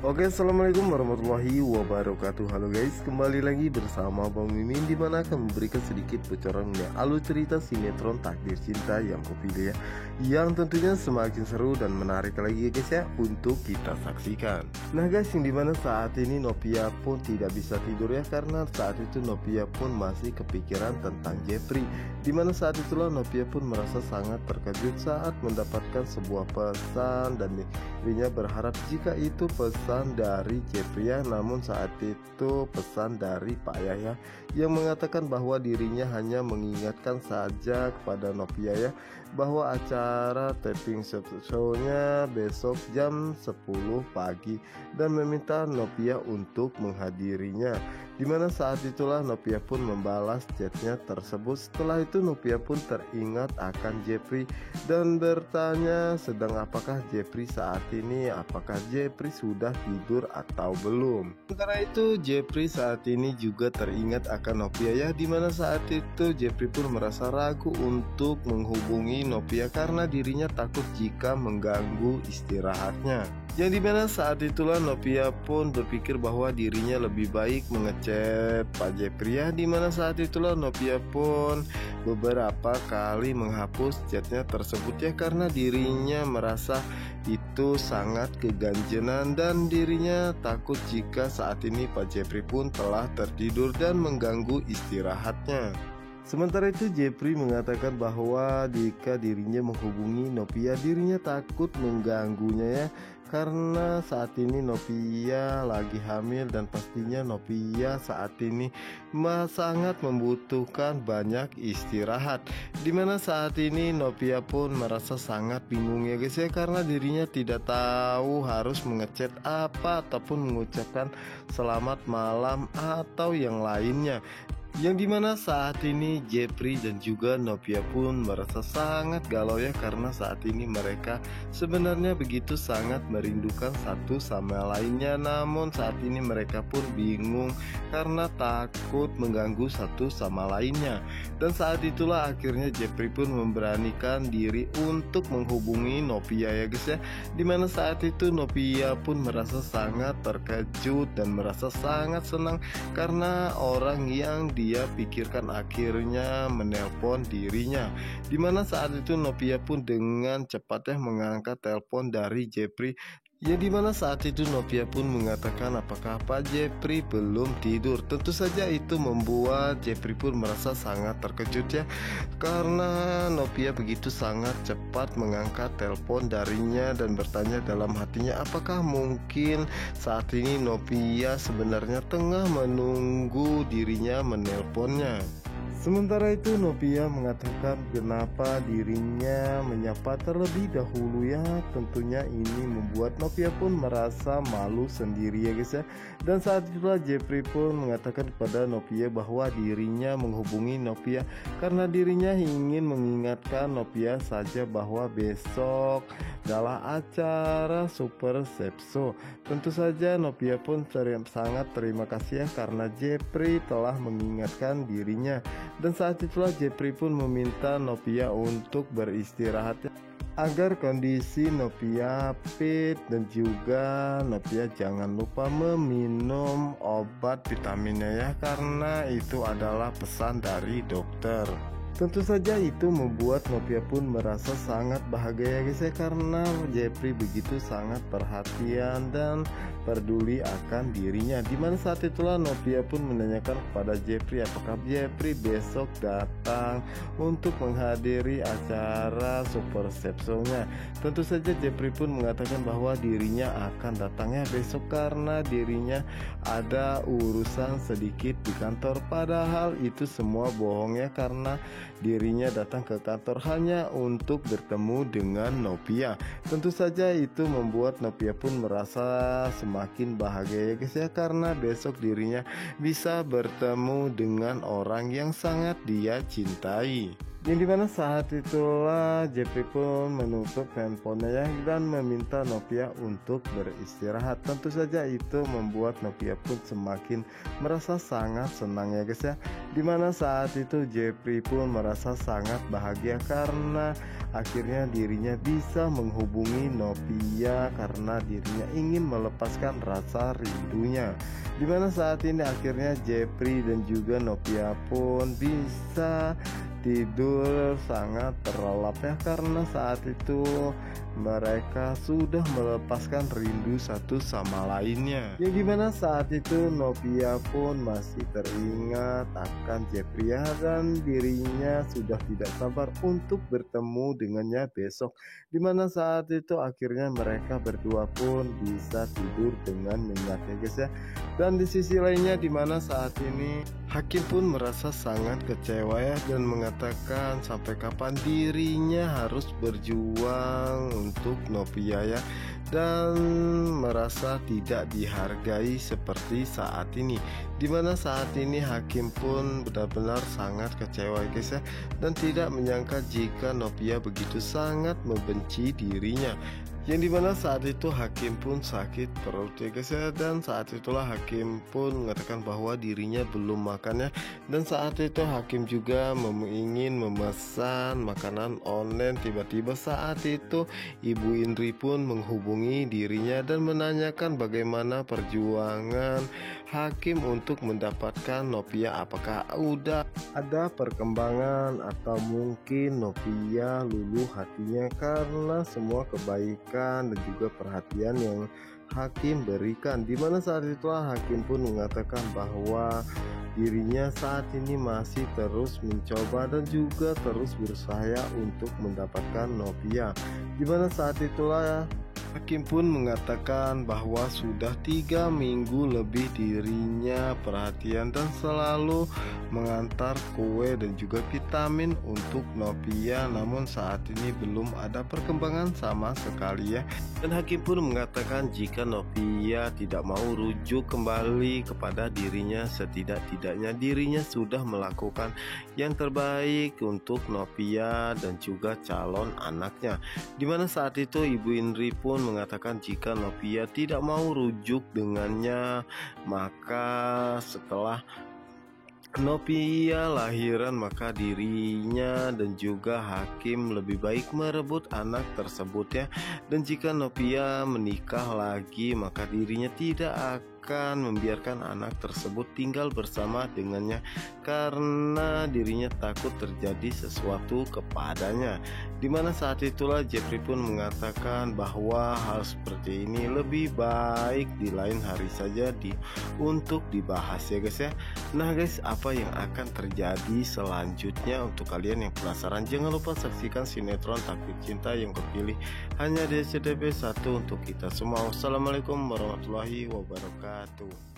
Oke, assalamualaikum warahmatullahi wabarakatuh. Halo guys, kembali lagi bersama Bang Mimin, dimana akan memberikan sedikit bocoran alur cerita sinetron Takdir Cinta yang kupilih ya, yang tentunya semakin seru dan menarik lagi ya guys ya, untuk kita saksikan. Nah guys, yang dimana saat ini Novia pun tidak bisa tidur ya, karena saat itu Novia pun masih kepikiran tentang Jeffrey. Dimana saat itulah Novia pun merasa sangat terkejut saat mendapatkan sebuah pesan, dan dirinya berharap jika itu pesan dari Jeffrey ya, namun saat itu pesan dari Pak Yahya yang mengatakan bahwa dirinya hanya mengingatkan saja kepada Novia ya, bahwa acara taping show-nya besok jam 10 pagi dan meminta Novia untuk menghadirinya. Dimana saat itulah Novia pun membalas chatnya tersebut. Setelah itu Novia pun teringat akan Jeffrey dan bertanya sedang apakah Jeffrey saat ini, apakah Jeffrey sudah tidur atau belum. Sementara itu Jeffrey saat ini juga teringat akan Novia ya, dimana saat itu Jeffrey pun merasa ragu untuk menghubungi Novia karena dirinya takut jika mengganggu istirahatnya. Yang dimana saat itulah Novia pun berpikir bahwa dirinya lebih baik mengechat Pak Jeffrey ya, dimana saat itulah Novia pun beberapa kali menghapus chatnya tersebut ya, karena dirinya merasa itu sangat keganjenan dan dirinya takut jika saat ini Pak Jeffrey pun telah tertidur dan mengganggu istirahatnya. Sementara itu Jeffrey mengatakan bahwa jika dirinya menghubungi Novia, dirinya takut mengganggunya ya, karena saat ini Novia lagi hamil dan pastinya Novia saat ini sangat membutuhkan banyak istirahat. Dimana saat ini Novia pun merasa sangat bingung ya guys ya, karena dirinya tidak tahu harus mengechat apa ataupun mengucapkan selamat malam atau yang lainnya. Yang dimana saat ini Jeffrey dan juga Novia pun merasa sangat galau ya, karena saat ini mereka sebenarnya begitu sangat merindukan satu sama lainnya, namun saat ini mereka pun bingung karena takut mengganggu satu sama lainnya. Dan saat itulah akhirnya Jeffrey pun memberanikan diri untuk menghubungi Novia ya guys ya, dimana saat itu Novia pun merasa sangat terkejut dan merasa sangat senang karena orang yang dia pikirkan akhirnya menelpon dirinya. Dimana saat itu Novia pun dengan cepatnya mengangkat telepon dari Jeffrey. Ya, dimana saat itu Novia pun mengatakan apakah Pak Jeffrey belum tidur. Tentu saja itu membuat Jeffrey pun merasa sangat terkejut ya, karena Novia begitu sangat cepat mengangkat telepon darinya dan bertanya dalam hatinya apakah mungkin saat ini Novia sebenarnya tengah menunggu dirinya menelponnya. Sementara itu Novia mengatakan kenapa dirinya menyapa terlebih dahulu ya, tentunya ini membuat Novia pun merasa malu sendiri ya guys ya. Dan saat itulah Jeffrey pun mengatakan kepada Novia bahwa dirinya menghubungi Novia karena dirinya ingin mengingatkan Novia saja bahwa besok adalah acara Super Sepso. Tentu saja Novia pun sangat terima kasih ya, karena Jeffrey telah mengingatkan dirinya. Dan saat itulah Jeffrey pun meminta Novia untuk beristirahat agar kondisi Novia fit, dan juga Novia jangan lupa meminum obat vitaminnya ya, karena itu adalah pesan dari dokter. Tentu saja itu membuat Novia pun merasa sangat bahagia ya guys ya, karena Jeffrey begitu sangat perhatian dan peduli akan dirinya. Dimana saat itulah Novia pun menanyakan kepada Jeffrey apakah Jeffrey besok datang untuk menghadiri acara Super Sepso-nya. Tentu saja Jeffrey pun mengatakan bahwa dirinya akan datangnya besok karena dirinya ada urusan sedikit di kantor. Padahal itu semua bohong ya, karena dirinya datang ke kantor hanya untuk bertemu dengan Novia. Tentu saja itu membuat Novia pun merasa semakin bahagia ya guys ya, karena besok dirinya bisa bertemu dengan orang yang sangat dia cintai. Yang dimana saat itulah Jeffrey pun menutup handphonenya ya, dan meminta Novia untuk beristirahat. Tentu saja itu membuat Novia pun semakin merasa sangat senang ya guys ya. Dimana saat itu Jeffrey pun merasa sangat bahagia karena akhirnya dirinya bisa menghubungi Novia karena dirinya ingin melepaskan rasa rindunya. Dimana saat ini akhirnya Jeffrey dan juga Novia pun bisa tidur sangat terlelap ya, karena saat itu mereka sudah melepaskan rindu satu sama lainnya. Yang dimana saat itu Novia pun masih teringat akan Jeffrey ya, dan dirinya sudah tidak sabar untuk bertemu dengannya besok. Dimana saat itu akhirnya mereka berdua pun bisa tidur dengan nyenyak ya guys ya. Dan di sisi lainnya dimana saat ini Hakim pun merasa sangat kecewa ya, dan mengatakan sampai kapan dirinya harus berjuang untuk Novia ya, dan merasa tidak dihargai seperti saat ini. Dimana saat ini Hakim pun benar-benar sangat kecewa guys ya, dan tidak menyangka jika Novia begitu sangat membenci dirinya. Yang dimana saat itu Hakim pun sakit perut ya guys ya, dan saat itulah Hakim pun mengatakan bahwa dirinya belum makannya, dan saat itu Hakim juga ingin memesan makanan online. Tiba-tiba saat itu Ibu Indri pun menghubungi dirinya dan menanyakan bagaimana perjuangan Hakim untuk mendapatkan Novia, apakah udah ada perkembangan atau mungkin Novia luluh hatinya karena semua kebaikan dan juga perhatian yang Hakim berikan. Dimana saat itulah Hakim pun mengatakan bahwa dirinya saat ini masih terus mencoba dan juga terus berusaha untuk mendapatkan Novia. Dimana saat itulah Hakim pun mengatakan bahwa sudah 3 minggu lebih dirinya perhatian dan selalu mengantar kue dan juga vitamin untuk Novia, namun saat ini belum ada perkembangan sama sekali ya. Dan Hakim pun mengatakan jika Novia tidak mau rujuk kembali kepada dirinya, setidak-tidaknya dirinya sudah melakukan yang terbaik untuk Novia dan juga calon anaknya. Dimana saat itu Ibu Indri pun mengatakan jika Novia tidak mau rujuk dengannya, maka setelah Novia lahiran maka dirinya dan juga Hakim lebih baik merebut anak tersebut ya. Dan jika Novia menikah lagi maka dirinya tidak akan membiarkan anak tersebut tinggal bersama dengannya karena dirinya takut terjadi sesuatu kepadanya. Dimana saat itulah Jeffrey pun mengatakan bahwa hal seperti ini lebih baik di lain hari saja untuk dibahas ya guys ya. Nah guys, apa yang akan terjadi selanjutnya? Untuk kalian yang penasaran, jangan lupa saksikan sinetron Takdir Cinta yang kepilih hanya di SCTV 1 untuk kita semua. Wassalamualaikum warahmatullahi wabarakatuh.